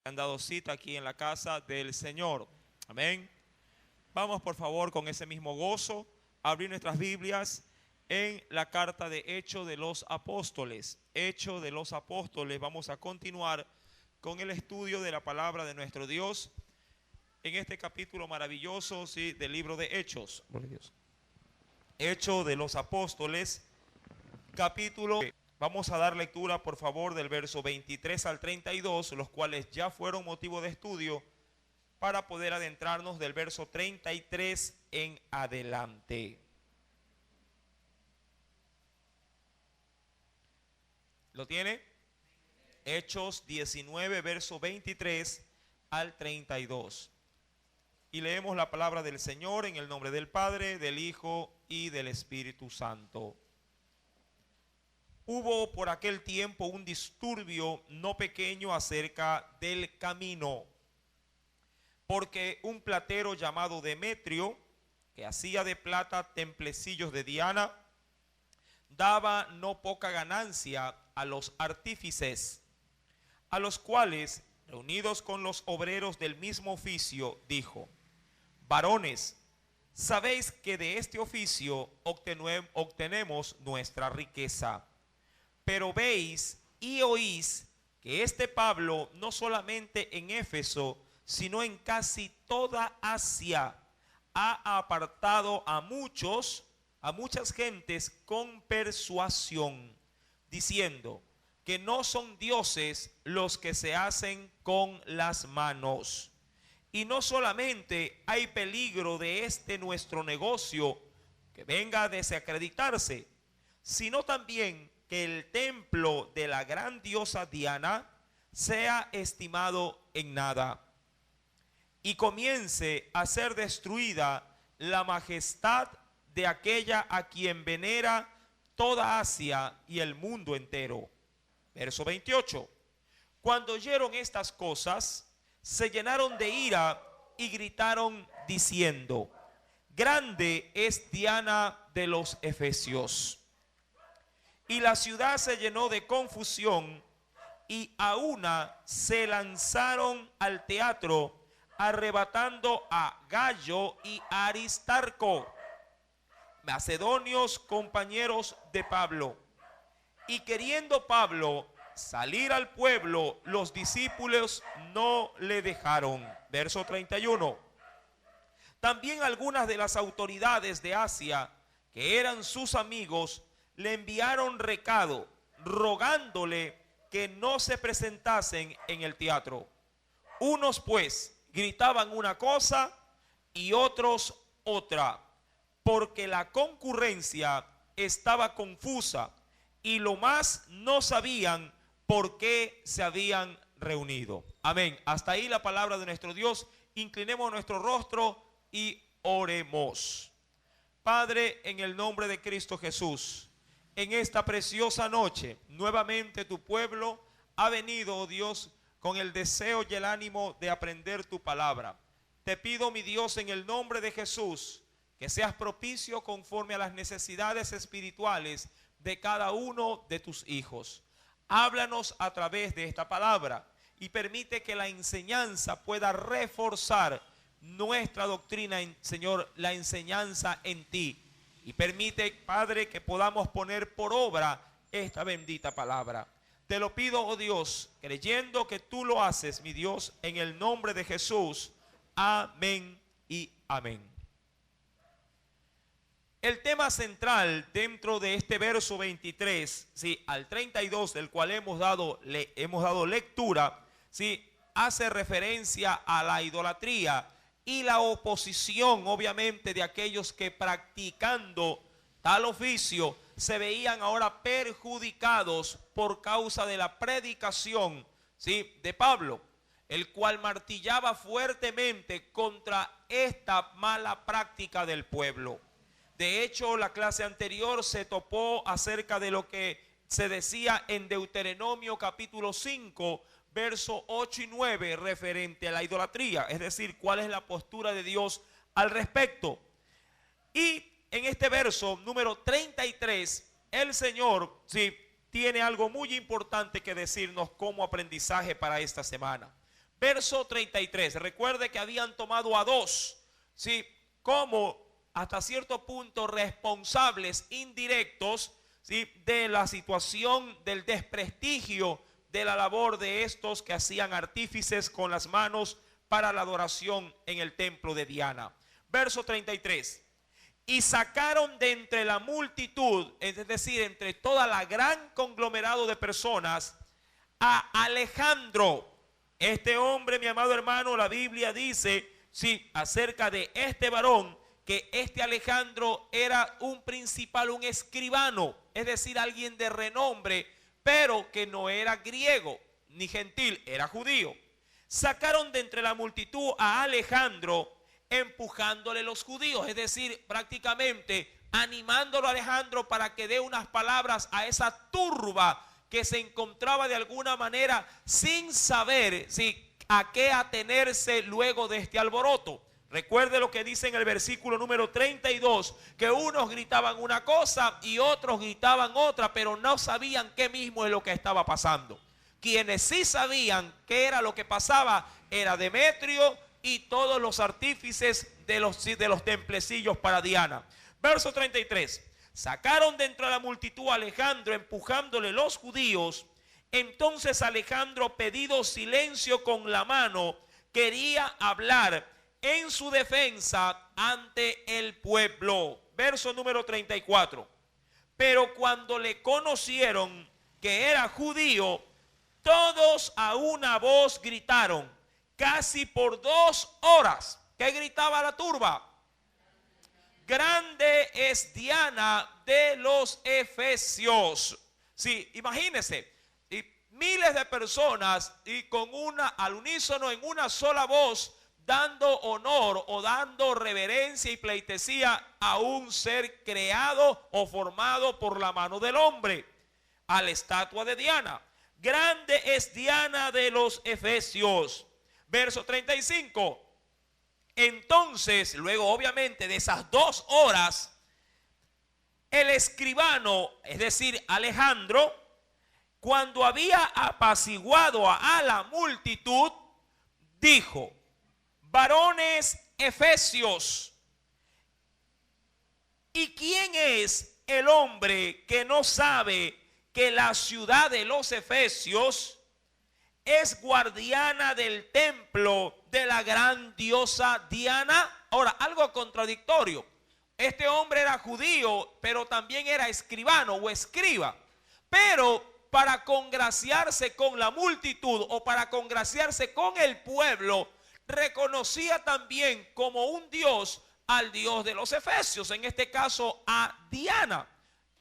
Han dado cita aquí en la casa del Señor. Amén. Vamos por favor con ese mismo gozo a abrir nuestras Biblias en la carta de Hechos de los Apóstoles. Hechos de los Apóstoles. Vamos a continuar con el estudio de la palabra de nuestro Dios en este capítulo maravilloso, ¿sí?, del libro de Hechos. Hechos de los Apóstoles, capítulo. Vamos a dar lectura por favor del verso 23 al 32, los cuales ya fueron motivo de estudio, para poder adentrarnos del verso 33 en adelante. ¿Lo tiene? Hechos 19, verso 23 al 32. Y leemos la palabra del Señor en el nombre del Padre, del Hijo y del Espíritu Santo. Hubo por aquel tiempo un disturbio no pequeño acerca del camino, porque un platero llamado Demetrio, que hacía de plata templecillos de Diana, daba no poca ganancia a los artífices, a los cuales, reunidos con los obreros del mismo oficio, dijo: varones, sabéis que de este oficio obtenemos nuestra riqueza. Pero veis y oís que este Pablo no solamente en Éfeso, sino en casi toda Asia, ha apartado a muchas gentes con persuasión, diciendo que no son dioses los que se hacen con las manos. Y no solamente hay peligro de este nuestro negocio que venga a desacreditarse, sino también que el templo de la gran diosa Diana sea estimado en nada y comience a ser destruida la majestad de aquella a quien venera toda Asia y el mundo entero. Verso 28. Cuando oyeron estas cosas, se llenaron de ira y gritaron diciendo: grande es Diana de los Efesios. Y la ciudad se llenó de confusión, y a una se lanzaron al teatro, arrebatando a Gayo y Aristarco, macedonios compañeros de Pablo. Y queriendo Pablo salir al pueblo, los discípulos no le dejaron. Verso 31. También algunas de las autoridades de Asia, que eran sus amigos, le enviaron recado, rogándole que no se presentasen en el teatro. Unos pues gritaban una cosa y otros otra, porque la concurrencia estaba confusa y lo más no sabían por qué se habían reunido. Amén. Hasta ahí la palabra de nuestro Dios. Inclinemos nuestro rostro y oremos. Padre, en el nombre de Cristo Jesús, en esta preciosa noche, nuevamente tu pueblo ha venido, oh Dios, con el deseo y el ánimo de aprender tu palabra. Te pido, mi Dios, en el nombre de Jesús, que seas propicio conforme a las necesidades espirituales de cada uno de tus hijos. Háblanos a través de esta palabra y permite que la enseñanza pueda reforzar nuestra doctrina, Señor, la enseñanza en ti. Y permite, Padre, que podamos poner por obra esta bendita palabra. Te lo pido, oh Dios, creyendo que tú lo haces, mi Dios, en el nombre de Jesús. Amén y amén. El tema central dentro de este verso 23, ¿sí?, al 32, del cual hemos dado lectura, ¿sí?, hace referencia a la idolatría y la oposición, obviamente, de aquellos que practicando tal oficio se veían ahora perjudicados por causa de la predicación, ¿sí?, de Pablo, el cual martillaba fuertemente contra esta mala práctica del pueblo. De hecho, la clase anterior se topó acerca de lo que se decía en Deuteronomio capítulo 5, versos 8 y 9, referente a la idolatría, es decir, cuál es la postura de Dios al respecto. Y en este verso número 33, el Señor, sí, tiene algo muy importante que decirnos como aprendizaje para esta semana. Verso 33. Recuerde que habían tomado a dos, ¿sí?, como hasta cierto punto responsables indirectos, ¿sí?, de la situación del desprestigio de la labor de estos que hacían artífices con las manos para la adoración en el templo de Diana. Verso 33. Y sacaron de entre la multitud, es decir, entre toda la gran conglomerado de personas, a Alejandro. Este hombre, mi amado hermano, la Biblia dice, sí, acerca de este varón, que este Alejandro era un principal, un escribano, es decir, alguien de renombre, pero que no era griego ni gentil, era judío. Sacaron de entre la multitud a Alejandro, empujándole los judíos, es decir, prácticamente animándolo a Alejandro para que dé unas palabras a esa turba que se encontraba de alguna manera sin saber, ¿sí?, a qué atenerse luego de este alboroto. Recuerde lo que dice en el versículo número 32, que unos gritaban una cosa y otros gritaban otra, pero no sabían qué mismo es lo que estaba pasando. Quienes sí sabían qué era lo que pasaba era Demetrio y todos los artífices de los templecillos para Diana. Verso 33. Sacaron de entre la multitud a Alejandro, empujándole los judíos. Entonces Alejandro, pedido silencio con la mano, quería hablar en su defensa ante el pueblo. Verso número 34. Pero cuando le conocieron que era judío, todos a una voz gritaron, casi por 2 horas. ¿Qué gritaba la turba? Grande es Diana de los Efesios. Sí, imagínense, y miles de personas y con una al unísono en una sola voz, dando honor o dando reverencia y pleitesía a un ser creado o formado por la mano del hombre, a la estatua de Diana. Grande es Diana de los Efesios. Verso 35. Entonces, luego obviamente de esas 2 horas, el escribano, es decir, Alejandro, cuando había apaciguado a la multitud, dijo: varones efesios, ¿y quién es el hombre que no sabe que la ciudad de los efesios es guardiana del templo de la gran diosa Diana? Ahora, algo contradictorio. Este hombre era judío, pero también era escribano o escriba. Pero para congraciarse con la multitud o para congraciarse con el pueblo, reconocía también como un dios al dios de los efesios, en este caso a Diana.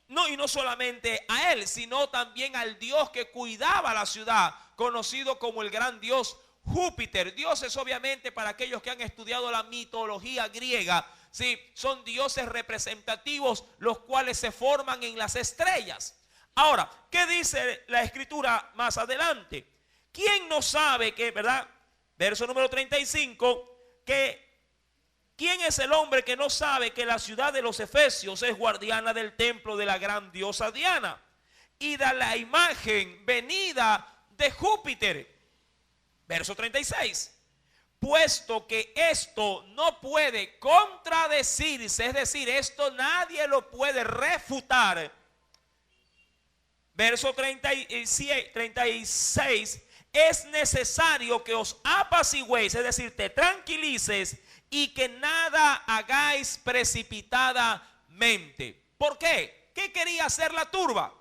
No, y no solamente a él, sino también al dios que cuidaba la ciudad, conocido como el gran dios Júpiter. Dioses, obviamente, para aquellos que han estudiado la mitología griega, sí, son dioses representativos, los cuales se forman en las estrellas. Ahora, ¿qué dice la escritura más adelante? ¿Quién no sabe que, verdad? Verso número 35, que ¿quién es el hombre que no sabe que la ciudad de los efesios es guardiana del templo de la gran diosa Diana y de la imagen venida de Júpiter? Verso 36. Puesto que esto no puede contradecirse, es decir, esto nadie lo puede refutar. Verso 36. Es necesario que os apaciguéis, es decir, te tranquilices y que nada hagáis precipitadamente. ¿Por qué? ¿Qué quería hacer la turba?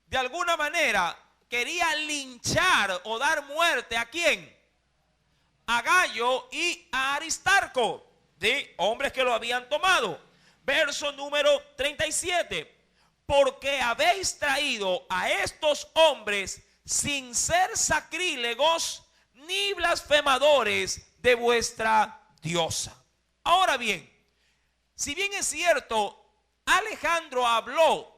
De alguna manera quería linchar o dar muerte ¿a quién? A Gayo y a Aristarco, de hombres que lo habían tomado. Verso número 37. Porque habéis traído a estos hombres sin ser sacrílegos ni blasfemadores de vuestra diosa. Ahora bien, si bien es cierto, Alejandro habló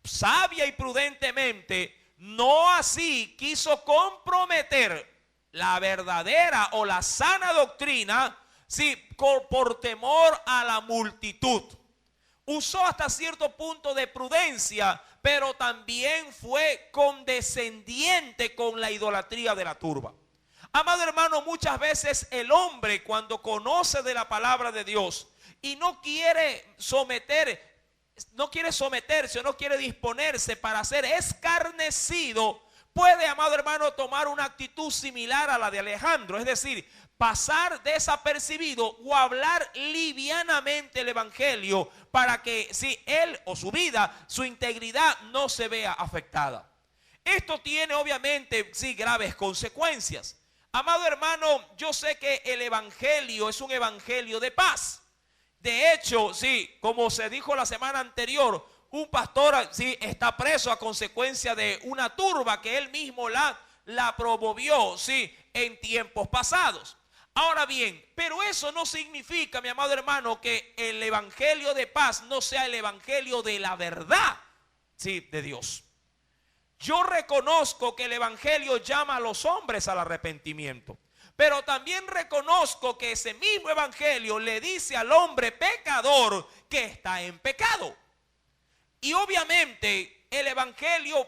sabia y prudentemente, no así quiso comprometer la verdadera o la sana doctrina, sí, por temor a la multitud. Usó hasta cierto punto de prudencia, pero también fue condescendiente con la idolatría de la turba. Amado hermano, muchas veces el hombre cuando conoce de la palabra de Dios y no quiere someterse o no quiere disponerse para ser escarnecido, puede, amado hermano, tomar una actitud similar a la de Alejandro, es decir, pasar desapercibido o hablar livianamente el evangelio para que si él o su vida, su integridad no se vea afectada. Esto tiene obviamente graves consecuencias. Amado hermano, yo sé que el evangelio es un evangelio de paz. De hecho, como se dijo la semana anterior, un pastor está preso a consecuencia de una turba que él mismo la promovió en tiempos pasados. Ahora bien, pero eso no significa, mi amado hermano, que el evangelio de paz no sea el evangelio de la verdad, de Dios. Yo reconozco que el evangelio llama a los hombres al arrepentimiento, pero también reconozco que ese mismo evangelio le dice al hombre pecador que está en pecado. Y obviamente el evangelio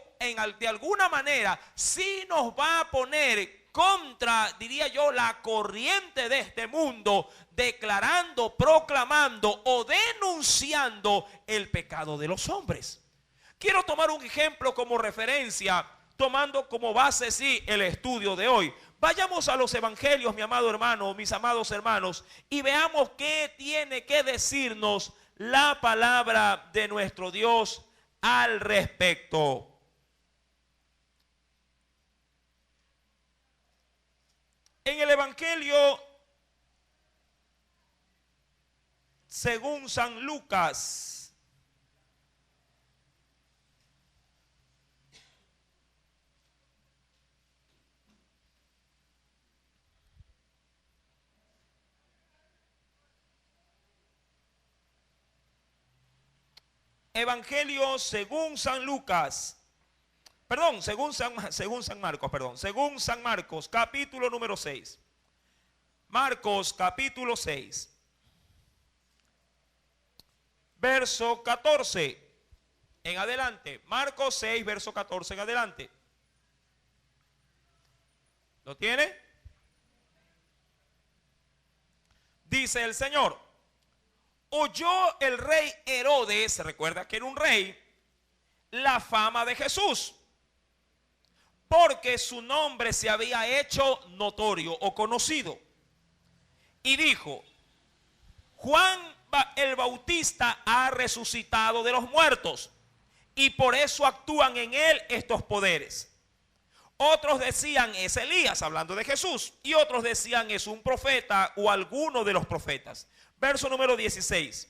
de alguna manera sí nos va a poner contra, diría yo, la corriente de este mundo, declarando, proclamando o denunciando el pecado de los hombres. Quiero tomar un ejemplo como referencia, tomando como base el estudio de hoy. Vayamos a los evangelios, mi amado hermano, mis amados hermanos, y veamos qué tiene que decirnos la palabra de nuestro Dios al respecto. En el evangelio según San Lucas, Evangelio según San Lucas, perdón, según San Marcos, capítulo número 6. Marcos, capítulo 6, verso 14 en adelante. Marcos 6, verso 14 en adelante. ¿Lo tiene? Dice el Señor: oyó el rey Herodes, se recuerda que era un rey, la fama de Jesús, porque su nombre se había hecho notorio o conocido. Y dijo: Juan el Bautista ha resucitado de los muertos, y por eso actúan en él estos poderes. Otros decían: es Elías, hablando de Jesús, y otros decían: es un profeta o alguno de los profetas. Verso número 16.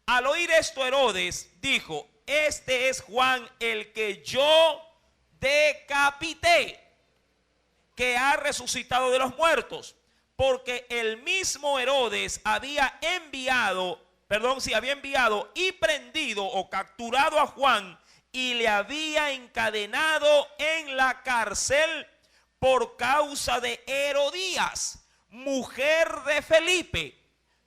Al oír esto, Herodes dijo: este es Juan el que yo decapité, que ha resucitado de los muertos. Porque el mismo Herodes había enviado y prendido o capturado a Juan, y le había encadenado en la cárcel por causa de Herodías, mujer de Felipe,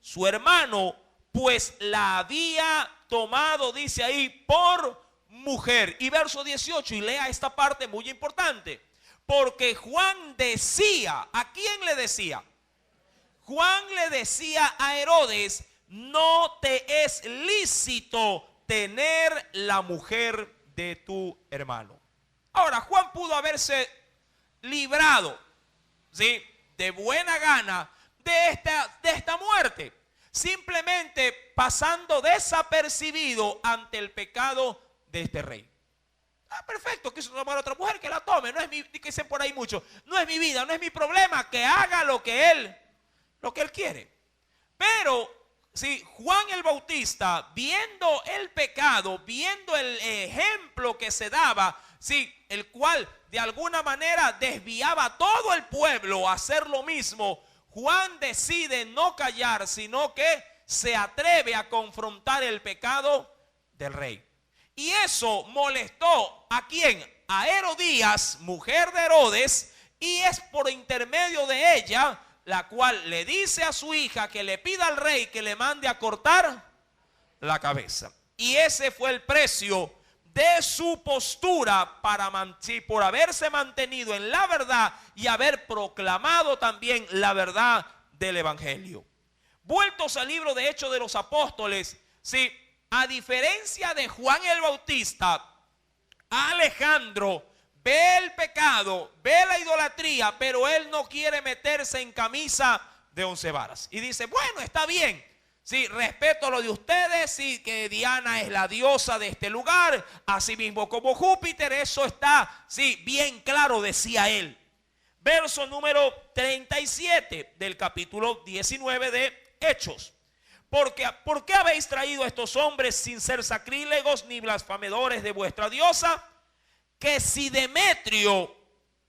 su hermano, pues la había tomado, dice ahí, por mujer. Y verso 18, y lea esta parte muy importante. Porque Juan decía, ¿a quién le decía? Juan le decía a Herodes: no te es lícito tener la mujer de tu hermano. Ahora, Juan pudo haberse librado, de buena gana de esta muerte, simplemente pasando desapercibido ante el pecado de este rey. Perfecto, quiso tomar a otra mujer, que la tome, no es mi, que dicen por ahí mucho, no es mi vida, no es mi problema, que haga lo que él quiere. Pero Juan el Bautista, viendo el pecado, viendo el ejemplo que se daba, el cual de alguna manera desviaba a todo el pueblo a hacer lo mismo, Juan decide no callar, sino que se atreve a confrontar el pecado del rey. Y eso molestó ¿a quién? A Herodías, mujer de Herodes, y es por intermedio de ella la cual le dice a su hija que le pida al rey que le mande a cortar la cabeza. Y ese fue el precio de su postura por haberse mantenido en la verdad y haber proclamado también la verdad del evangelio. Vueltos al libro de Hechos de los Apóstoles, sí, a diferencia de Juan el Bautista, Alejandro ve el pecado, ve la idolatría, pero él no quiere meterse en camisa de 11 varas. Y dice, bueno, está bien. Sí, respeto lo de ustedes, sí, que Diana es la diosa de este lugar, así mismo como Júpiter, eso está, sí, bien claro, decía él. Verso número 37 del capítulo 19 de Hechos. ¿Por qué habéis traído a estos hombres sin ser sacrílegos ni blasfemadores de vuestra diosa? Que si Demetrio,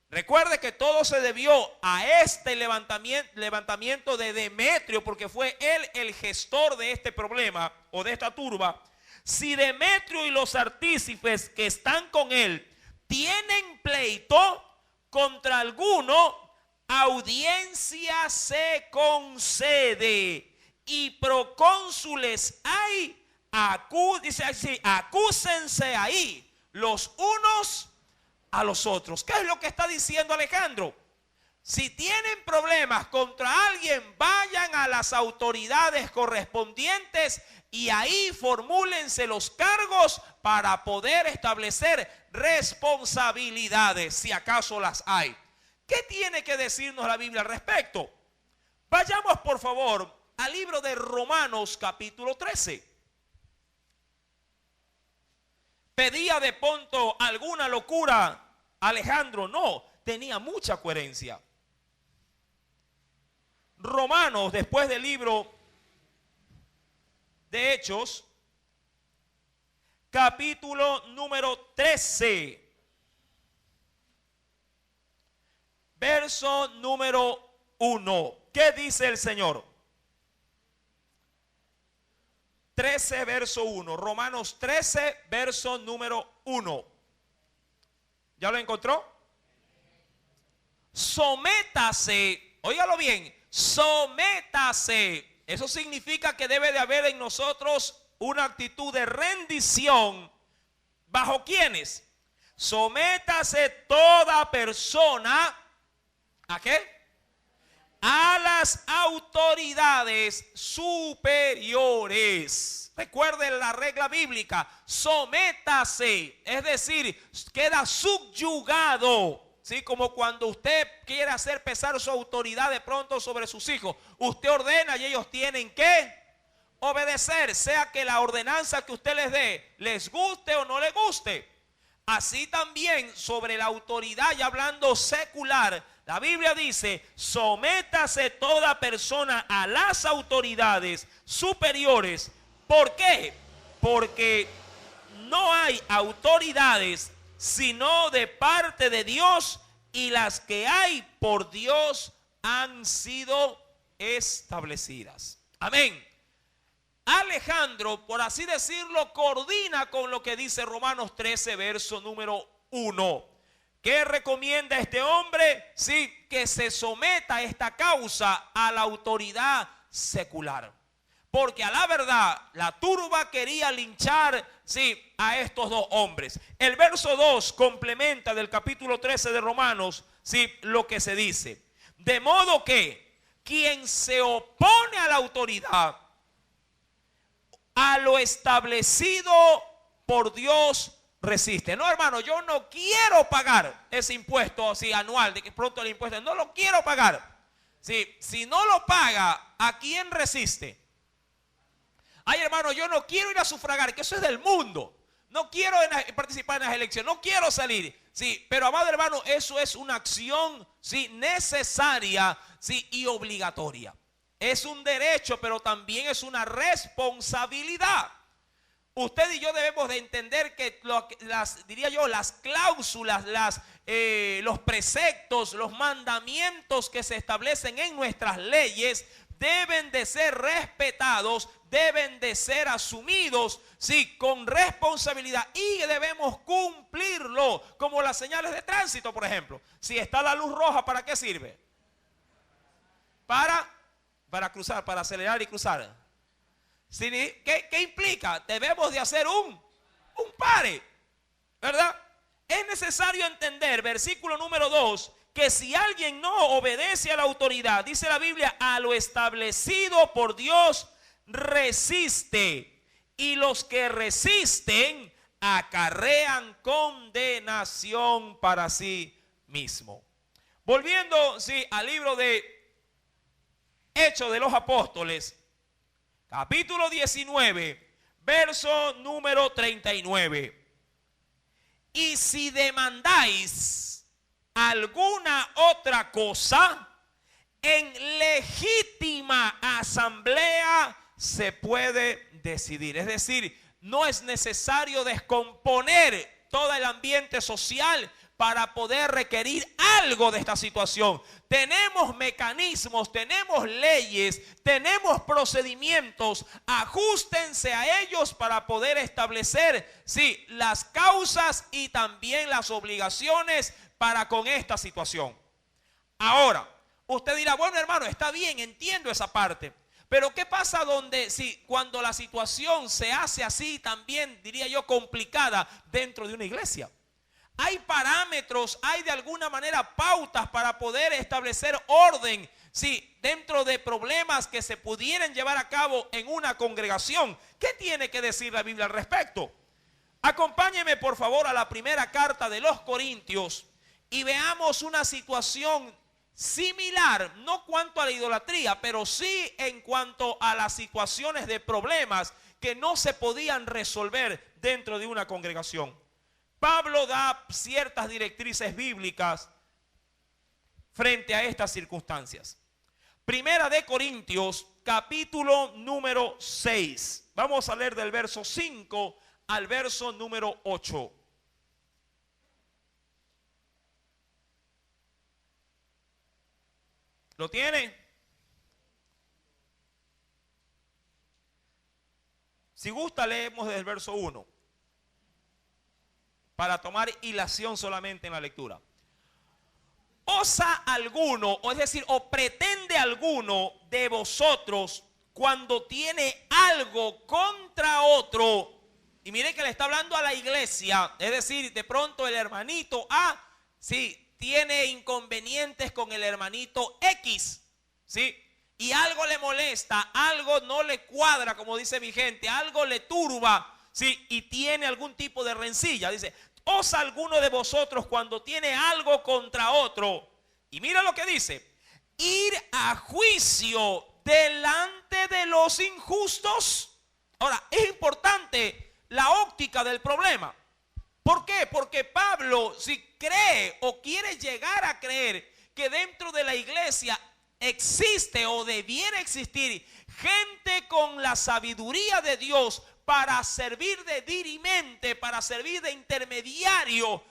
recuerde que todo se debió a este levantamiento de Demetrio, porque fue él el gestor de este problema o de esta turba. Si Demetrio y los artífices que están con él tienen pleito contra alguno, audiencia se concede y procónsules hay, dice así, acúsense ahí los unos a los otros. ¿Qué es lo que está diciendo Alejandro? Si tienen problemas contra alguien, vayan a las autoridades correspondientes y ahí formúlense los cargos para poder establecer responsabilidades, si acaso las hay. ¿Qué tiene que decirnos la Biblia al respecto? Vayamos por favor al libro de Romanos capítulo 13. ¿Pedía de pronto alguna locura Alejandro? No, tenía mucha coherencia. Romanos, después del libro de Hechos, capítulo número 13, verso número 1. ¿Qué dice el Señor? 13, verso 1. Romanos 13, verso número 1. ¿Ya lo encontró? Sométase, óigalo bien, sométase. Eso significa que debe de haber en nosotros una actitud de rendición. ¿Bajo quiénes? Sométase toda persona, ¿a qué? A las autoridades superiores. Recuerden la regla bíblica, sométase, es decir, queda subyugado. ¿Sí? Como cuando usted quiere hacer pesar su autoridad de pronto sobre sus hijos. Usted ordena y ellos tienen que obedecer, sea que la ordenanza que usted les dé les guste o no les guste. Así también sobre la autoridad, y hablando secular, la Biblia dice, sométase toda persona a las autoridades superiores. ¿Por qué? Porque no hay autoridades sino de parte de Dios, y las que hay por Dios han sido establecidas. Amén. Alejandro, por así decirlo, coordina con lo que dice Romanos 13, verso número 1. ¿Qué recomienda este hombre? Sí, que se someta esta causa a la autoridad secular. Porque a la verdad, la turba quería linchar, sí, a estos dos hombres. El verso 2 complementa del capítulo 13 de Romanos, sí, lo que se dice. De modo que quien se opone a la autoridad, a lo establecido por Dios, resiste. No, hermano, yo no quiero pagar ese impuesto así anual, de que pronto el impuesto, no lo quiero pagar. Sí, si no lo paga, ¿a quién resiste? Ay, hermano, yo no quiero ir a sufragar, que eso es del mundo. No quiero participar en las elecciones, no quiero salir. Sí, pero amado hermano, eso es una acción, sí, necesaria, sí, y obligatoria. Es un derecho, pero también es una responsabilidad. Usted y yo debemos de entender que diría yo, las cláusulas, los preceptos, los mandamientos que se establecen en nuestras leyes deben de ser respetados, deben de ser asumidos, sí, con responsabilidad, y debemos cumplirlo, como las señales de tránsito, por ejemplo. Si está la luz roja, ¿para qué sirve? Para cruzar, para acelerar y cruzar. ¿Sí? ¿Qué implica? Debemos de hacer un pare. ¿verdad? Es necesario entender, versículo número 2, que si alguien no obedece a la autoridad, dice la Biblia, a lo establecido por Dios, resiste. Y los que resisten acarrean condenación para sí mismo. Volviendo, sí, al libro de Hechos de los Apóstoles, capítulo 19, verso número 39. Y si demandáis alguna otra cosa, en legítima asamblea se puede decidir. Es decir, no es necesario descomponer todo el ambiente social para poder requerir algo de esta situación. Tenemos mecanismos, tenemos leyes, tenemos procedimientos. Ajustense a ellos para poder establecer, sí, las causas y también las obligaciones para con esta situación. Ahora, usted dirá, bueno, hermano, está bien, entiendo esa parte. Pero ¿qué pasa cuando la situación se hace así también, diría yo, complicada dentro de una iglesia? Hay parámetros, hay de alguna manera pautas para poder establecer orden, sí, dentro de problemas que se pudieran llevar a cabo en una congregación. ¿Qué tiene que decir la Biblia al respecto? Acompáñeme por favor a la primera carta de los Corintios y veamos una situación similar, no cuanto a la idolatría, pero sí en cuanto a las situaciones de problemas que no se podían resolver dentro de una congregación. Pablo da ciertas directrices bíblicas frente a estas circunstancias. Primera de Corintios, capítulo número 6. Vamos a leer del verso 5 al verso número 8. ¿Lo tiene? Si gusta, leemos desde el verso 1 para tomar hilación solamente en la lectura. ¿Osa alguno, o es decir, o pretende alguno de vosotros cuando tiene algo contra otro? Y mire que le está hablando a la iglesia, es decir, de pronto el hermanito A, sí, tiene inconvenientes con el hermanito X, ¿sí? Y algo le molesta, algo no le cuadra, como dice mi gente, algo le turba, ¿sí? Y tiene algún tipo de rencilla. Dice, ¿osa alguno de vosotros cuando tiene algo contra otro? Y mira lo que dice, ir a juicio delante de los injustos. Ahora, es importante la óptica del problema. ¿Por qué? Porque Pablo, si cree o quiere llegar a creer que dentro de la iglesia existe o debiera existir gente con la sabiduría de Dios para servir de dirimente, para servir de intermediario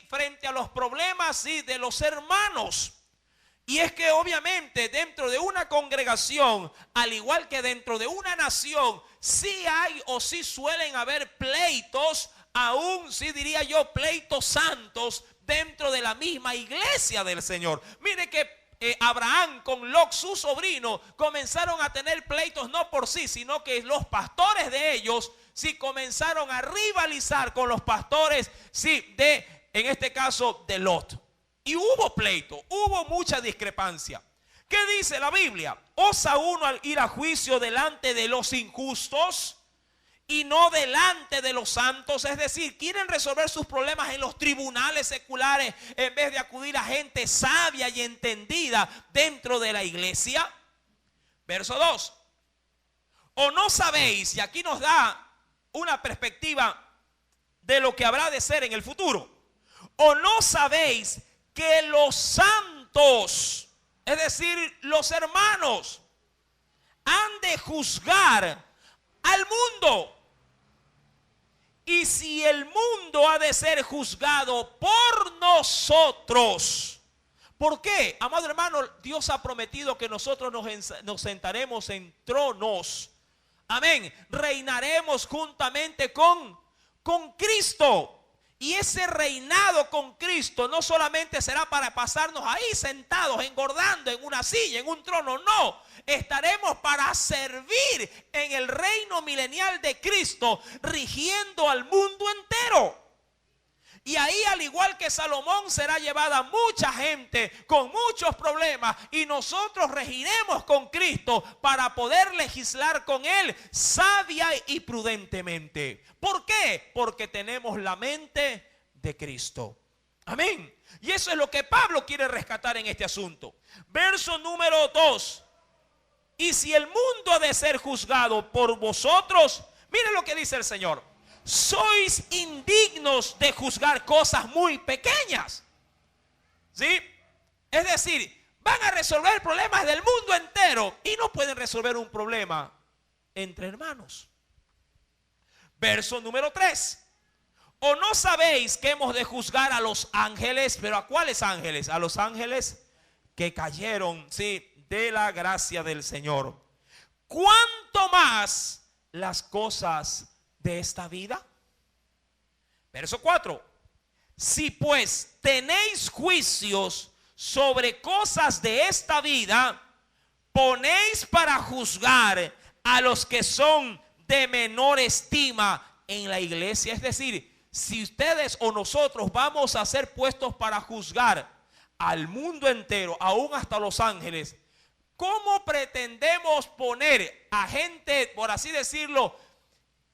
frente a los problemas de los hermanos. Y es que obviamente dentro de una congregación, al igual que dentro de una nación, sí hay o sí suelen haber pleitos, aún sí diría yo pleitos santos dentro de la misma iglesia del Señor. Mire que Abraham con Lot, su sobrino, comenzaron a tener pleitos no por sí, sino que los pastores de ellos sí comenzaron a rivalizar con los pastores, sí, en este caso de Lot. Y hubo pleito, hubo mucha discrepancia. ¿Qué dice la Biblia? ¿Osa uno al ir a juicio delante de los injustos y no delante de los santos? Es decir, quieren resolver sus problemas en los tribunales seculares en vez de acudir a gente sabia y entendida dentro de la iglesia. Verso 2. ¿O no sabéis? Y aquí nos da una perspectiva de lo que habrá de ser en el futuro. ¿O no sabéis que los santos, es decir, los hermanos, han de juzgar al mundo? Y si el mundo ha de ser juzgado por nosotros, ¿por qué? Amado hermano, Dios ha prometido que nosotros nos sentaremos en tronos. Amén. Reinaremos juntamente con Cristo. Y ese reinado con Cristo no solamente será para pasarnos ahí sentados, engordando en una silla, en un trono, no. Estaremos para servir en el reino milenial de Cristo, rigiendo al mundo entero. Y ahí, al igual que Salomón, será llevada mucha gente con muchos problemas, y nosotros regiremos con Cristo para poder legislar con Él sabia y prudentemente. ¿Por qué? Porque tenemos la mente de Cristo. Amén. Y eso es lo que Pablo quiere rescatar en este asunto. Verso número 2. Y si el mundo ha de ser juzgado por vosotros, miren lo que dice el Señor: sois indignos de juzgar cosas muy pequeñas. ¿Sí? Es decir, van a resolver problemas del mundo entero y no pueden resolver un problema entre hermanos. Verso número 3. ¿O no sabéis que hemos de juzgar a los ángeles? ¿Pero a cuáles ángeles? A los ángeles que cayeron, sí, de la gracia del Señor. ¿Cuánto más las cosas de esta vida? Verso 4. Si pues tenéis juicios sobre cosas de esta vida, ponéis para juzgar a los que son de menor estima en la iglesia. Es decir, si ustedes o nosotros vamos a ser puestos para juzgar al mundo entero, aún hasta los ángeles, ¿cómo pretendemos poner a gente, por así decirlo,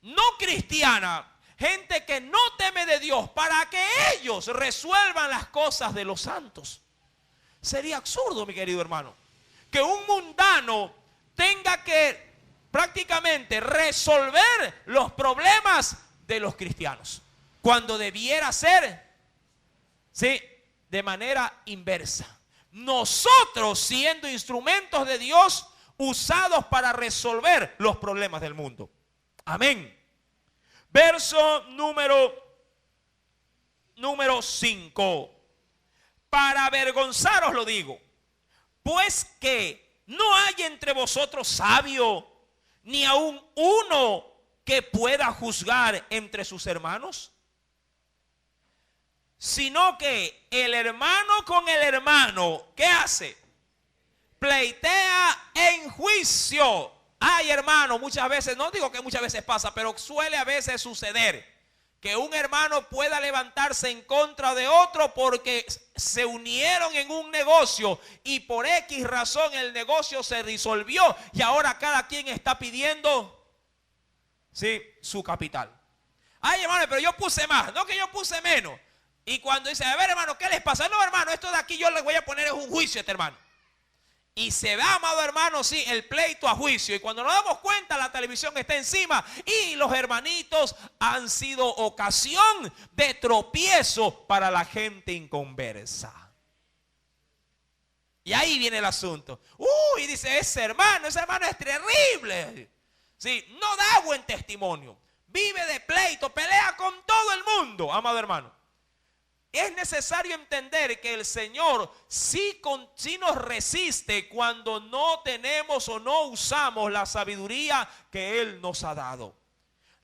no cristiana, gente que no teme de Dios, para que ellos resuelvan las cosas de los santos? Sería absurdo, mi querido hermano, que un mundano tenga que prácticamente resolver los problemas de los cristianos, cuando debiera ser, sí, de manera inversa. Nosotros, siendo instrumentos de Dios, usados para resolver los problemas del mundo. Amén. Verso número 5. Para avergonzaros lo digo, pues que no hay entre vosotros sabio, ni aun uno que pueda juzgar entre sus hermanos, sino que el hermano con el hermano, ¿qué hace? Pleitea en juicio. Ay, hermano, muchas veces, no digo que muchas veces pasa, pero suele a veces suceder que un hermano pueda levantarse en contra de otro porque se unieron en un negocio y por X razón el negocio se disolvió y ahora cada quien está pidiendo, sí, su capital. Ay, hermano, pero yo puse más, no que yo puse menos. Y cuando dice, a ver, hermano, ¿qué les pasa? No, hermano, esto de aquí yo les voy a poner en un juicio a este hermano. Y se va, amado hermano, sí, el pleito a juicio. Y cuando nos damos cuenta, la televisión está encima y los hermanitos han sido ocasión de tropiezo para la gente inconversa. Y ahí viene el asunto. Y dice, ese hermano es terrible. Sí, no da buen testimonio. Vive de pleito, pelea con todo el mundo, amado hermano. Es necesario entender que el Señor sí nos resiste cuando no tenemos o no usamos la sabiduría que Él nos ha dado.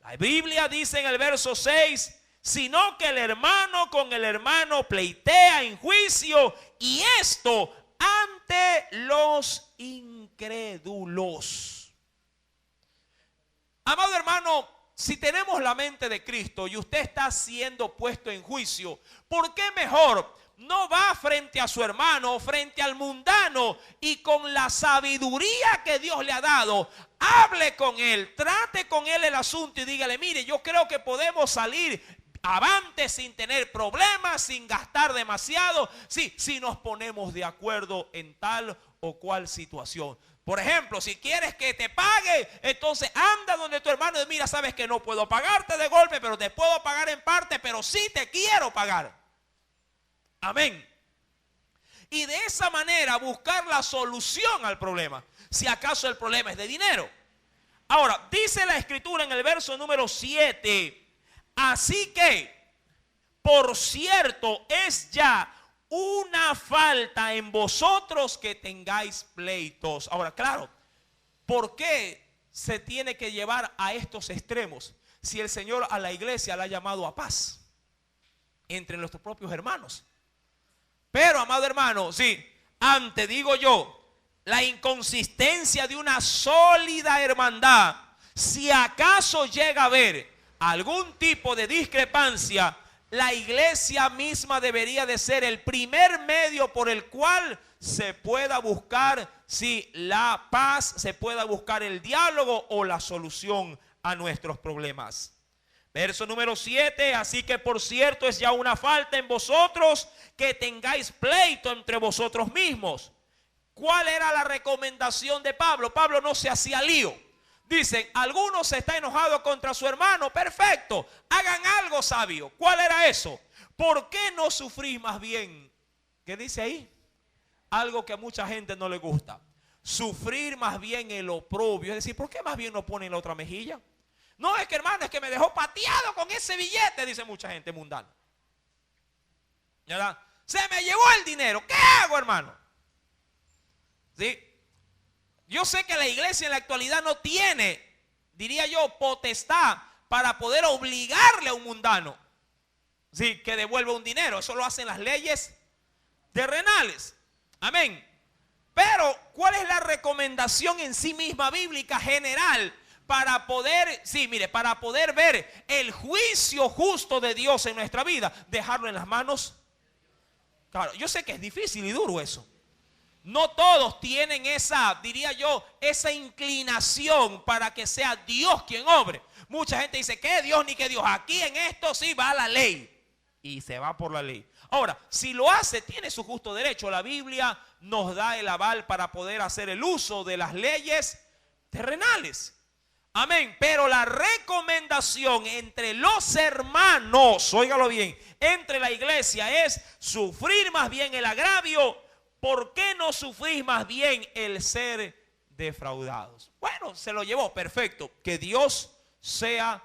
La Biblia dice en el verso 6, sino que el hermano con el hermano pleitea en juicio, y esto ante los incrédulos. Amado hermano, si tenemos la mente de Cristo y usted está siendo puesto en juicio, ¿por qué mejor no va frente a su hermano, frente al mundano, y con la sabiduría que Dios le ha dado, hable con él, trate con él el asunto y dígale, mire, yo creo que podemos salir avante sin tener problemas, sin gastar demasiado, si nos ponemos de acuerdo en tal o cual situación? Por ejemplo, si quieres que te pague, entonces anda donde tu hermano y mira, sabes que no puedo pagarte de golpe, pero te puedo pagar en parte, pero sí te quiero pagar. Amén. Y de esa manera buscar la solución al problema, si acaso el problema es de dinero. Ahora, dice la Escritura en el verso número 7, así que, por cierto, es ya una falta en vosotros que tengáis pleitos. Ahora, claro, ¿por qué se tiene que llevar a estos extremos si el Señor a la iglesia la ha llamado a paz entre nuestros propios hermanos? Pero, amado hermano, sí, ante, digo yo, la inconsistencia de una sólida hermandad, si acaso llega a haber algún tipo de discrepancia, la iglesia misma debería de ser el primer medio por el cual se pueda buscar la paz, se pueda buscar el diálogo o la solución a nuestros problemas. Verso número 7, así que por cierto es ya una falta en vosotros que tengáis pleito entre vosotros mismos. ¿Cuál era la recomendación de Pablo? Pablo no se hacía lío. Dicen, algunos se está enojado contra su hermano, perfecto, hagan algo sabio. ¿Cuál era eso? ¿Por qué no sufrís más bien? ¿Qué dice ahí? Algo que a mucha gente no le gusta. Sufrir más bien el oprobio, es decir, ¿por qué más bien no ponen la otra mejilla? No, es que hermano, es que me dejó pateado con ese billete, dice mucha gente mundana. ¿Verdad? Se me llevó el dinero, ¿qué hago, hermano? ¿Sí? Yo sé que la iglesia en la actualidad no tiene, diría yo, potestad para poder obligarle a un mundano, ¿sí?, que devuelva un dinero. Eso lo hacen las leyes terrenales. Amén. Pero, ¿cuál es la recomendación en sí misma bíblica general para poder, para poder ver el juicio justo de Dios en nuestra vida? Dejarlo en las manos. Claro, yo sé que es difícil y duro eso. No todos tienen esa, diría yo, esa inclinación para que sea Dios quien obre. Mucha gente dice, ¿qué Dios ni qué Dios? Aquí en esto sí va la ley. Y se va por la ley. Ahora, si lo hace, tiene su justo derecho. La Biblia nos da el aval para poder hacer el uso de las leyes terrenales. Amén. Pero la recomendación entre los hermanos, óigalo bien, entre la iglesia es sufrir más bien el agravio. ¿Por qué no sufrís más bien el ser defraudados? Bueno, se lo llevó, perfecto. Que Dios sea,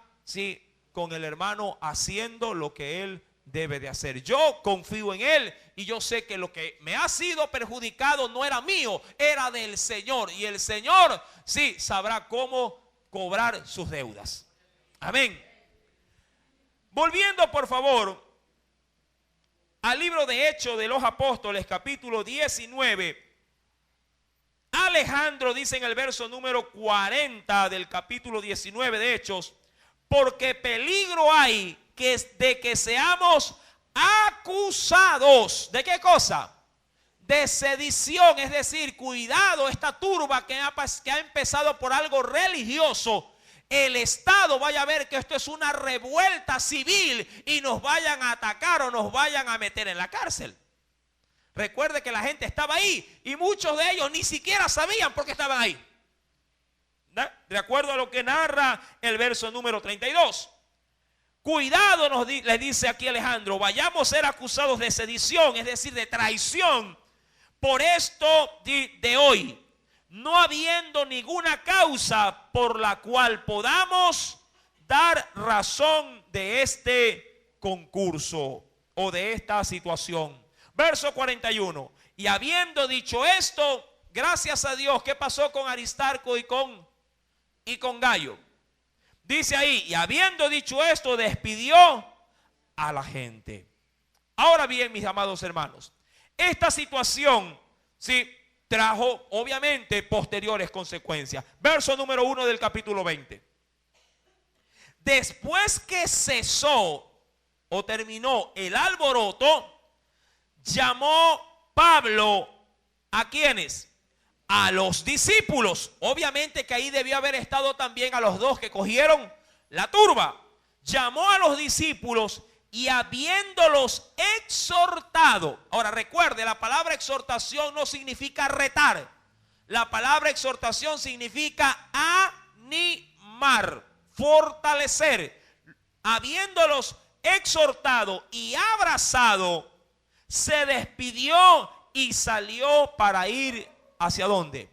con el hermano haciendo lo que él debe de hacer. Yo confío en él y yo sé que lo que me ha sido perjudicado no era mío, era del Señor. Y el Señor, sabrá cómo cobrar sus deudas. Amén. Volviendo, por favor, al libro de Hechos de los Apóstoles, capítulo 19. Alejandro dice en el verso número 40 del capítulo 19 de Hechos, porque peligro hay de que seamos acusados. ¿De qué cosa? De sedición, es decir, cuidado, esta turba que ha empezado por algo religioso, el Estado vaya a ver que esto es una revuelta civil y nos vayan a atacar o nos vayan a meter en la cárcel. Recuerde que la gente estaba ahí y muchos de ellos ni siquiera sabían por qué estaban ahí. De acuerdo a lo que narra el verso número 32. Cuidado, le dice aquí Alejandro, vayamos a ser acusados de sedición, es decir, de traición, por esto de hoy, no habiendo ninguna causa por la cual podamos dar razón de este concurso o de esta situación. Verso 41. Y habiendo dicho esto, gracias a Dios, ¿qué pasó con Aristarco y con Gayo? Dice ahí, y habiendo dicho esto, despidió a la gente. Ahora bien, mis amados hermanos, esta situación, trajo obviamente posteriores consecuencias. Verso número 1 del capítulo 20. Después que cesó o terminó el alboroto, llamó Pablo ¿a quiénes? A los discípulos. Obviamente que ahí debió haber estado también a los dos que cogieron la turba. Llamó a los discípulos y habiéndolos exhortado. Ahora recuerde, la palabra exhortación no significa retar. La palabra exhortación significa animar, fortalecer. Habiéndolos exhortado y abrazado, se despidió y salió para ir ¿hacia dónde?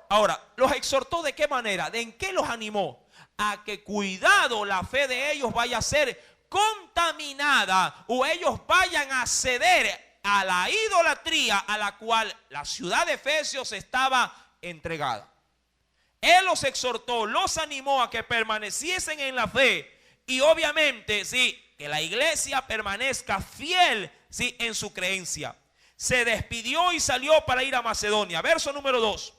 Ahora, ¿los exhortó de qué manera? ¿De en qué los animó? A que cuidado, la fe de ellos vaya a ser contaminada o ellos vayan a ceder a la idolatría a la cual la ciudad de Efesios estaba entregada. Él los exhortó, los animó a que permaneciesen en la fe y obviamente que la iglesia permanezca fiel en su creencia. Se despidió y salió para ir a Macedonia. Verso número 2.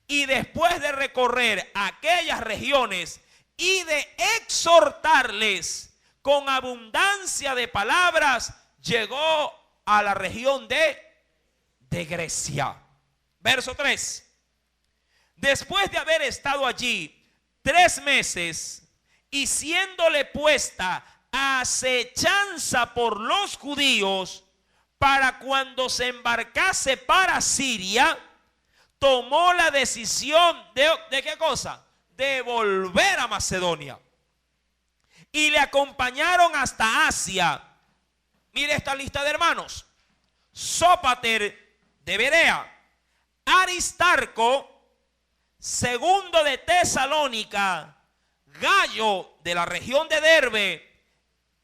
Y después de recorrer aquellas regiones y de exhortarles con abundancia de palabras, llegó a la región de Grecia. Verso 3. Después de haber estado allí 3 meses y siéndole puesta acechanza por los judíos para cuando se embarcase para Siria, tomó la decisión ¿de qué cosa? De volver a Macedonia. Y le acompañaron hasta Asia. Mire esta lista de hermanos: Sópater de Berea, Aristarco, Segundo de Tesalónica, Gallo de la región de Derbe,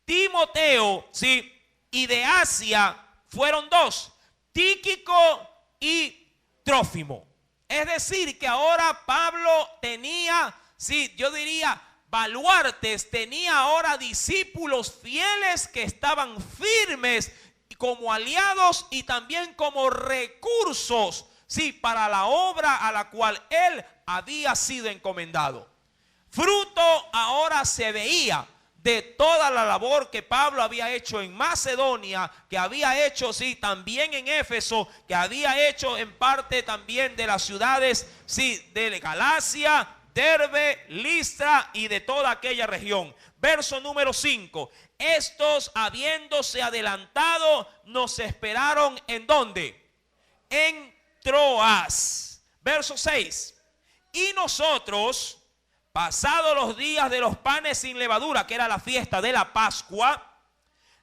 Timoteo, sí, y de Asia fueron 2, Tíquico y Trófimo. Es decir, que ahora Pablo tenía, sí, yo diría, baluartes, tenía ahora discípulos fieles que estaban firmes como aliados y también como recursos, sí, para la obra a la cual él había sido encomendado. Fruto ahora se veía de toda la labor que Pablo había hecho en Macedonia, que había hecho, sí, también en Éfeso, que había hecho en parte también de las ciudades, sí, de Galacia, Derbe, Listra y de toda aquella región. Verso número 5. Estos, habiéndose adelantado, nos esperaron ¿en dónde? En Troas. Verso 6. Y nosotros, pasados los días de los panes sin levadura, que era la fiesta de la Pascua,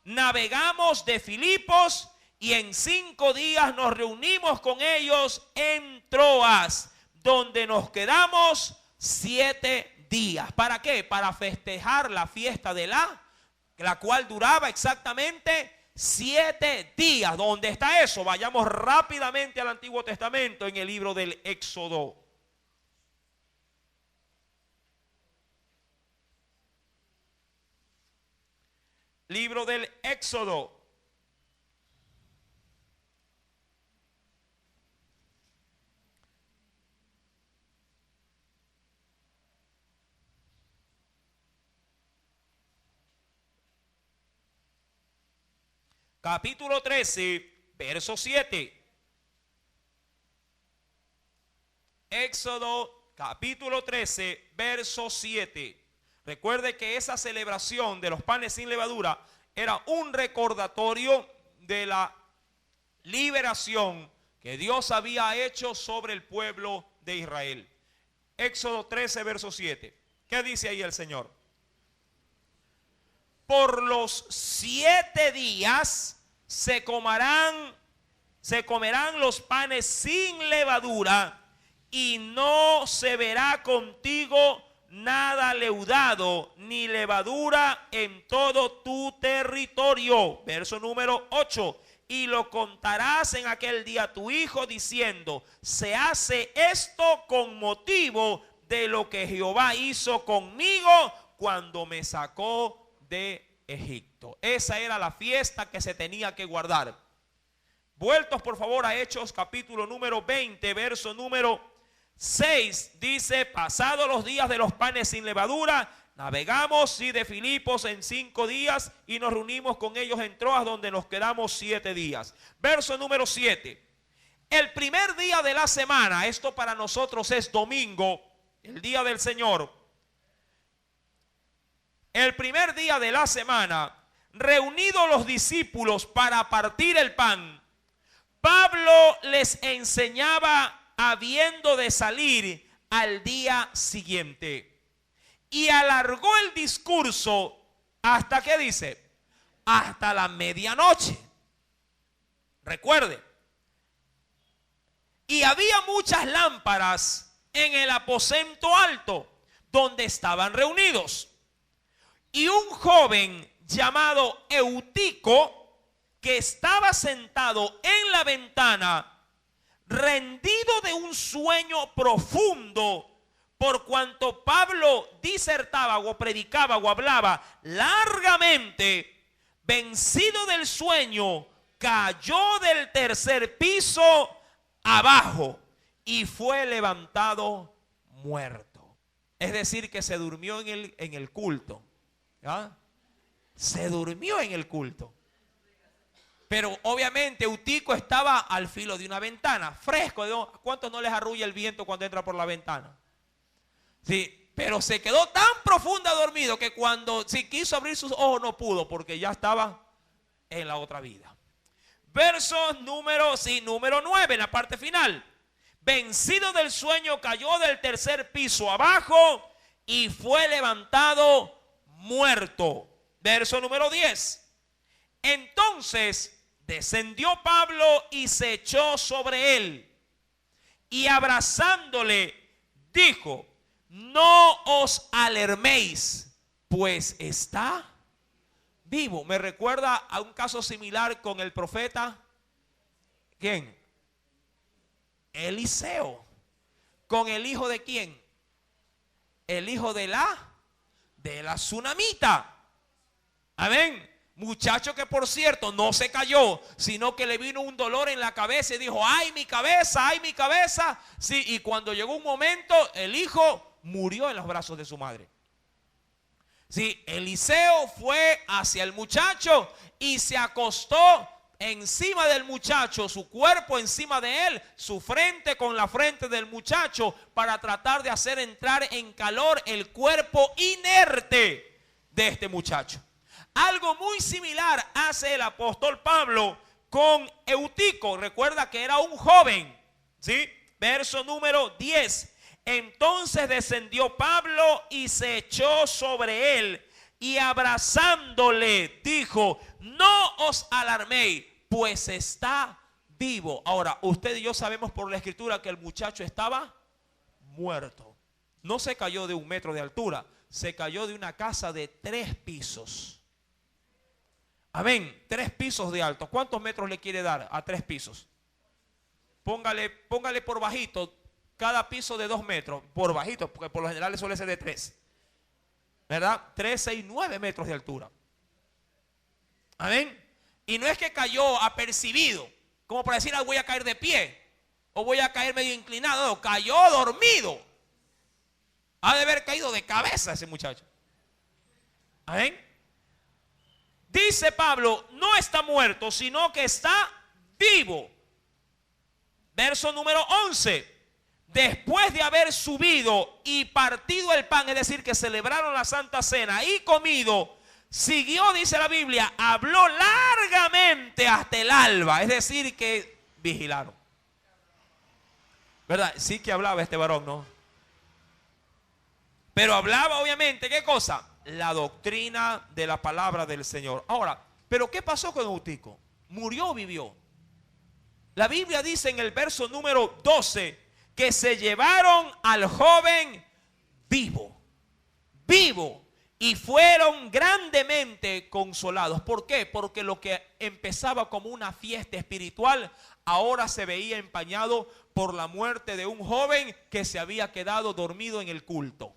navegamos de Filipos y en 5 días nos reunimos con ellos en Troas, donde nos quedamos 7 días. ¿Para qué? Para festejar la fiesta de la cual duraba exactamente 7 días. ¿Dónde está eso? Vayamos rápidamente al Antiguo Testamento en el libro del Éxodo. Libro del Éxodo. Capítulo 13, verso 7. Éxodo, capítulo 13, verso 7. Recuerde que esa celebración de los panes sin levadura era un recordatorio de la liberación que Dios había hecho sobre el pueblo de Israel. Éxodo 13, verso 7. ¿Qué dice ahí el Señor? Por los 7 días se comerán los panes sin levadura y no se verá contigo nada leudado ni levadura en todo tu territorio. Verso número 8. Y lo contarás en aquel día a tu hijo diciendo: se hace esto con motivo de lo que Jehová hizo conmigo cuando me sacó de Egipto. Esa era la fiesta que se tenía que guardar. Vueltos por favor a Hechos capítulo número 20, verso número 6. Dice: pasados los días de los panes sin levadura, navegamos de Filipos en 5 días y nos reunimos con ellos en Troas, donde nos quedamos 7 días. Verso número 7. El primer día de la semana, esto para nosotros es domingo, el día del Señor. El primer día de la semana, reunidos los discípulos para partir el pan, Pablo les enseñaba habiendo de salir al día siguiente. Y alargó el discurso hasta, ¿qué dice? Hasta la medianoche. Recuerde. Y había muchas lámparas en el aposento alto donde estaban reunidos. Y un joven llamado Eutico, que estaba sentado en la ventana, rendido de un sueño profundo, por cuanto Pablo disertaba o predicaba o hablaba largamente, vencido del sueño, cayó del tercer piso abajo y fue levantado muerto. Es decir, que se durmió en el culto. ¿Ah? Se durmió en el culto. Pero obviamente Eutico estaba al filo de una ventana, fresco. ¿A cuántos no les arrulla el viento cuando entra por la ventana? Sí, pero se quedó tan profunda dormido que cuando quiso abrir sus ojos no pudo, porque ya estaba en la otra vida. Verso número 9, en la parte final. Vencido del sueño, cayó del tercer piso abajo y fue levantado muerto. Verso número 10. Entonces descendió Pablo y se echó sobre él, y abrazándole dijo: no os alarméis, pues está vivo. Me recuerda a un caso similar con el profeta, ¿quién? Eliseo. ¿Con el hijo de quién? El hijo de la tsunamita. Amén. Muchacho que por cierto no se cayó, sino que le vino un dolor en la cabeza y dijo: ay mi cabeza, ay mi cabeza. Sí, y cuando llegó un momento, el hijo murió en los brazos de su madre. Sí, Eliseo fue hacia el muchacho y se acostó encima del muchacho, su cuerpo encima de él, su frente con la frente del muchacho, para tratar de hacer entrar en calor el cuerpo inerte de este muchacho. Algo muy similar hace el apóstol Pablo con Eutico. Recuerda que era un joven, ¿sí? Verso número 10. Entonces descendió Pablo y se echó sobre él, y abrazándole dijo: no os alarméis, pues está vivo. Ahora, usted y yo sabemos por la escritura que el muchacho estaba muerto. No se cayó de 1 metro de altura, se cayó de una casa de 3 pisos. Amén, 3 pisos de alto. ¿Cuántos metros le quiere dar a 3 pisos? Póngale por bajito, cada piso de 2 metros, por bajito, porque por lo general suele ser de 3. ¿Verdad? 3, 6, 9 metros de altura. Amén. Y no es que cayó apercibido, como para decir: voy a caer de pie, o voy a caer medio inclinado. No, cayó dormido. Ha de haber caído de cabeza ese muchacho. Amén. Dice Pablo: no está muerto, sino que está vivo. Verso número 11. Después de haber subido y partido el pan, es decir, que celebraron la Santa Cena y comido, siguió, dice la Biblia, habló largamente hasta el alba. Es decir, que vigilaron. ¿Verdad? Sí que hablaba este varón, ¿no? Pero hablaba obviamente, ¿qué cosa? La doctrina de la palabra del Señor. Ahora, ¿pero qué pasó con Eutico? ¿Murió o vivió? La Biblia dice en el verso número 12 que se llevaron al joven vivo, y fueron grandemente consolados. ¿Por qué? Porque lo que empezaba como una fiesta espiritual ahora se veía empañado por la muerte de un joven que se había quedado dormido en el culto.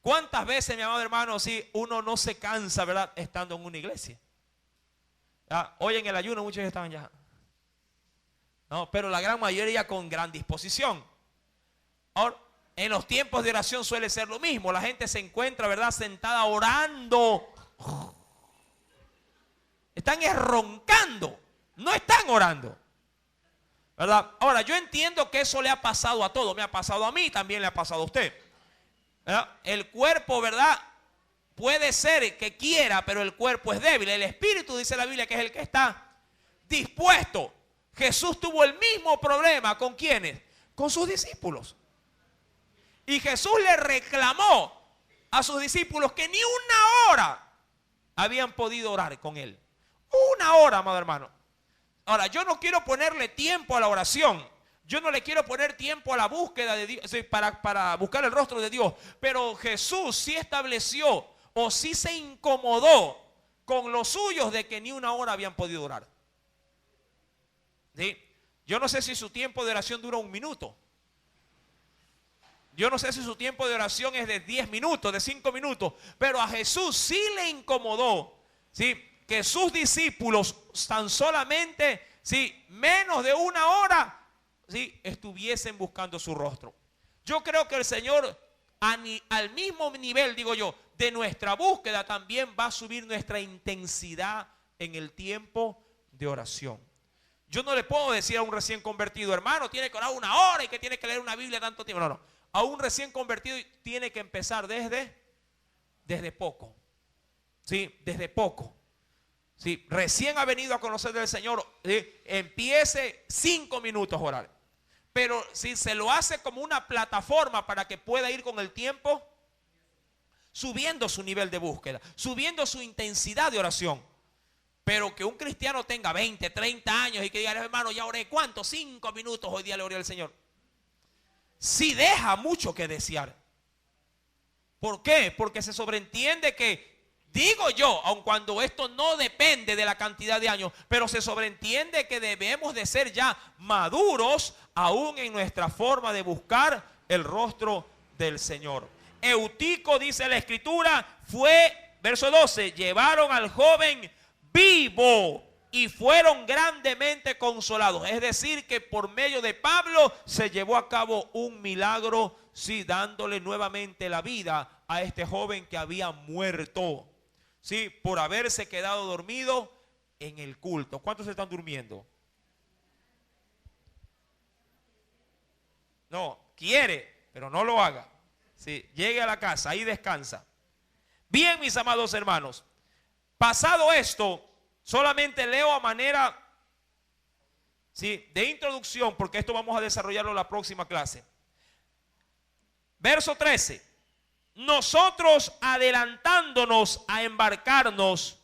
¿Cuántas veces, mi amado hermano, si uno no se cansa, verdad, estando en una iglesia? Hoy en el ayuno muchos estaban ya. No, pero la gran mayoría con gran disposición. Ahora, en los tiempos de oración suele ser lo mismo. La gente se encuentra, ¿verdad?, sentada orando. Están roncando, no están orando, ¿verdad? Ahora, yo entiendo que eso le ha pasado a todos. Me ha pasado a mí, también le ha pasado a usted, ¿verdad? El cuerpo, ¿verdad?, puede ser que quiera, pero el cuerpo es débil. El espíritu, dice la Biblia, que es el que está dispuesto. Jesús tuvo el mismo problema. ¿Con quiénes? Con sus discípulos. Y Jesús le reclamó a sus discípulos que ni una hora habían podido orar con él. Una hora, amado hermano. Ahora, yo no quiero ponerle tiempo a la oración. Yo no le quiero poner tiempo a la búsqueda de Dios, para buscar el rostro de Dios. Pero Jesús sí estableció, o sí se incomodó con los suyos de que ni una hora habían podido orar. ¿Sí? Yo no sé si su tiempo de oración dura 1 minuto. Yo no sé si su tiempo de oración es de 10 minutos, de 5 minutos. Pero a Jesús sí le incomodó, ¿sí?, que sus discípulos tan solamente, ¿sí?, menos de 1 hora, ¿sí?, estuviesen buscando su rostro. Yo creo que el Señor al mismo nivel, digo yo, de nuestra búsqueda, también va a subir nuestra intensidad en el tiempo de oración. Yo no le puedo decir a un recién convertido, hermano, tiene que orar 1 hora y que tiene que leer una Biblia tanto tiempo. No, no. A un recién convertido tiene que empezar desde poco. Sí, desde poco. Sí, recién ha venido a conocer del Señor, empiece 5 minutos a orar. Pero si se lo hace como una plataforma para que pueda ir con el tiempo, subiendo su nivel de búsqueda, subiendo su intensidad de oración. Pero que un cristiano tenga 20, 30 años y que diga, hermano, ya oré, ¿cuánto? 5 minutos hoy día le oré al Señor. Sí deja mucho que desear. ¿Por qué? Porque se sobreentiende que, digo yo, aun cuando esto no depende de la cantidad de años, pero se sobreentiende que debemos de ser ya maduros aún en nuestra forma de buscar el rostro del Señor. Eutico, dice la Escritura, fue, verso 12, llevaron al joven vivo y fueron grandemente consolados. Es decir, que por medio de Pablo se llevó a cabo un milagro, sí, dándole nuevamente la vida a este joven que había muerto, sí, por haberse quedado dormido en el culto. ¿Cuántos están durmiendo? No, quiere, pero no lo haga. Sí, llegue a la casa, ahí descansa. Bien, mis amados hermanos, pasado esto, solamente leo a manera, sí, de introducción, porque esto vamos a desarrollarlo en la próxima clase. Verso 13. Nosotros, adelantándonos a embarcarnos,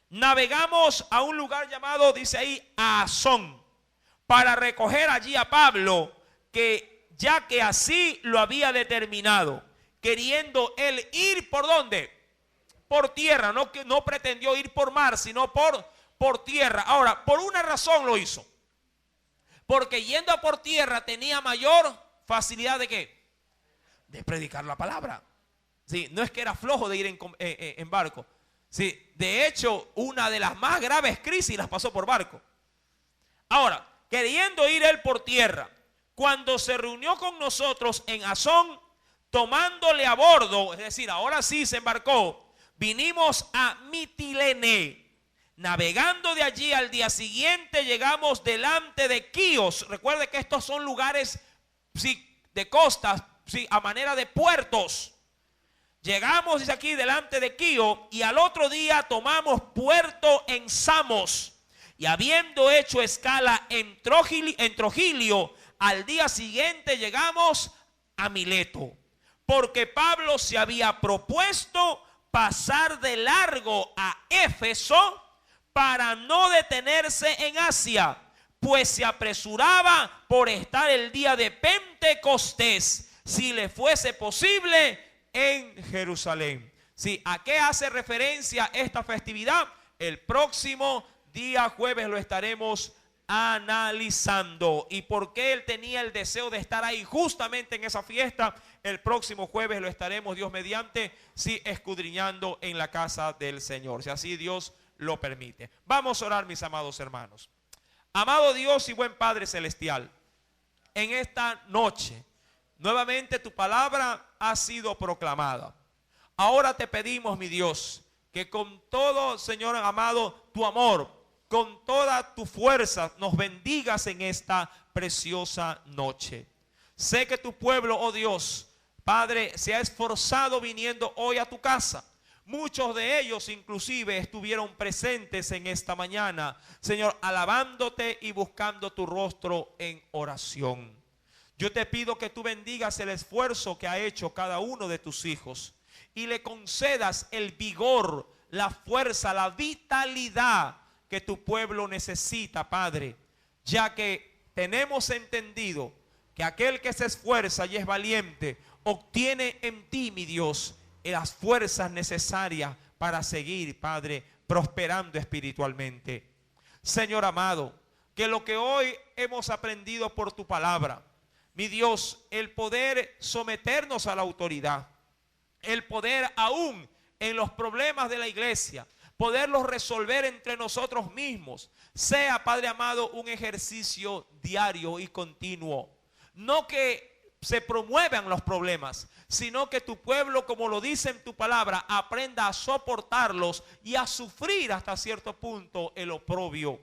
navegamos a un lugar llamado, dice ahí, Asón, para recoger allí a Pablo, ya que así lo había determinado, queriendo él ir ¿por dónde? Por tierra. No pretendió ir por mar, sino por tierra. Ahora, por una razón lo hizo, porque yendo por tierra tenía mayor facilidad de ¿qué? De predicar la palabra. Sí, no es que era flojo de ir en barco. Sí, de hecho, una de las más graves crisis las pasó por barco. Ahora, queriendo ir él por tierra, cuando se reunió con nosotros en Asón, tomándole a bordo, es decir, ahora sí se embarcó, vinimos a Mitilene. Navegando de allí, al día siguiente llegamos delante de Quíos. Recuerde que estos son lugares, sí, de costas, sí, a manera de puertos. Llegamos, dice aquí, delante de Quío, y al otro día tomamos puerto en Samos. Y habiendo hecho escala en Trogilio, al día siguiente llegamos a Mileto. Porque Pablo se había propuesto pasar de largo a Éfeso para no detenerse en Asia, pues se apresuraba por estar el día de Pentecostés, si le fuese posible, en Jerusalén. Sí, ¿a qué hace referencia esta festividad? El próximo día jueves lo estaremos analizando. ¿Y por qué él tenía el deseo de estar ahí justamente en esa fiesta? El próximo jueves lo estaremos, Dios mediante, sí, escudriñando en la casa del Señor, si así Dios lo permite. Vamos a orar, mis amados hermanos. Amado Dios y buen Padre celestial, en esta noche nuevamente tu palabra ha sido proclamada. Ahora te pedimos, mi Dios, que con todo, Señor amado, tu amor, con toda tu fuerza, nos bendigas en esta preciosa noche. Sé que tu pueblo, oh Dios, Padre, se ha esforzado viniendo hoy a tu casa. Muchos de ellos inclusive estuvieron presentes en esta mañana, Señor, alabándote y buscando tu rostro en oración. Yo te pido que tú bendigas el esfuerzo que ha hecho cada uno de tus hijos y le concedas el vigor, la fuerza, la vitalidad que tu pueblo necesita, Padre, ya que tenemos entendido que aquel que se esfuerza y es valiente obtiene en ti, mi Dios, las fuerzas necesarias para seguir, Padre, prosperando espiritualmente. Señor amado, que lo que hoy hemos aprendido por tu palabra, mi Dios, el poder someternos a la autoridad, el poder aún en los problemas de la iglesia, poderlos resolver entre nosotros mismos, sea, Padre amado, un ejercicio diario y continuo. No que se promuevan los problemas, sino que tu pueblo, como lo dice en tu palabra, aprenda a soportarlos y a sufrir hasta cierto punto el oprobio,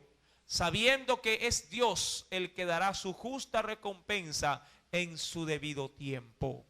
sabiendo que es Dios el que dará su justa recompensa en su debido tiempo.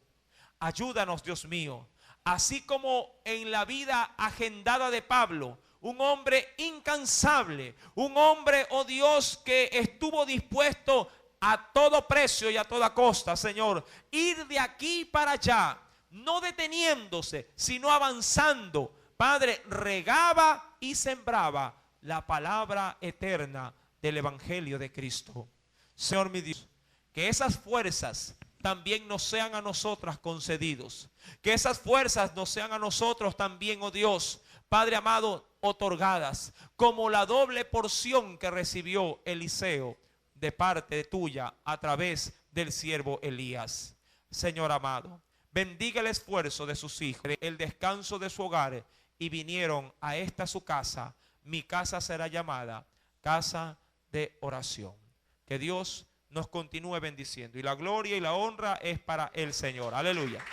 Ayúdanos, Dios mío, así como en la vida agendada de Pablo, un hombre incansable, un hombre, oh Dios, que estuvo dispuesto a todo precio y a toda costa, Señor, ir de aquí para allá, no deteniéndose, sino avanzando. Padre, regaba y sembraba la palabra eterna del Evangelio de Cristo. Señor mi Dios, que esas fuerzas también nos sean a nosotras concedidos. Que esas fuerzas nos sean a nosotros también, oh Dios, Padre amado, otorgadas, como la doble porción que recibió Eliseo de parte tuya a través del siervo Elías. Señor amado, bendiga el esfuerzo de sus hijos, el descanso de su hogar, y vinieron a esta su casa. Mi casa será llamada casa de oración. Que Dios nos continúe bendiciendo, y la gloria y la honra es para el Señor. Aleluya.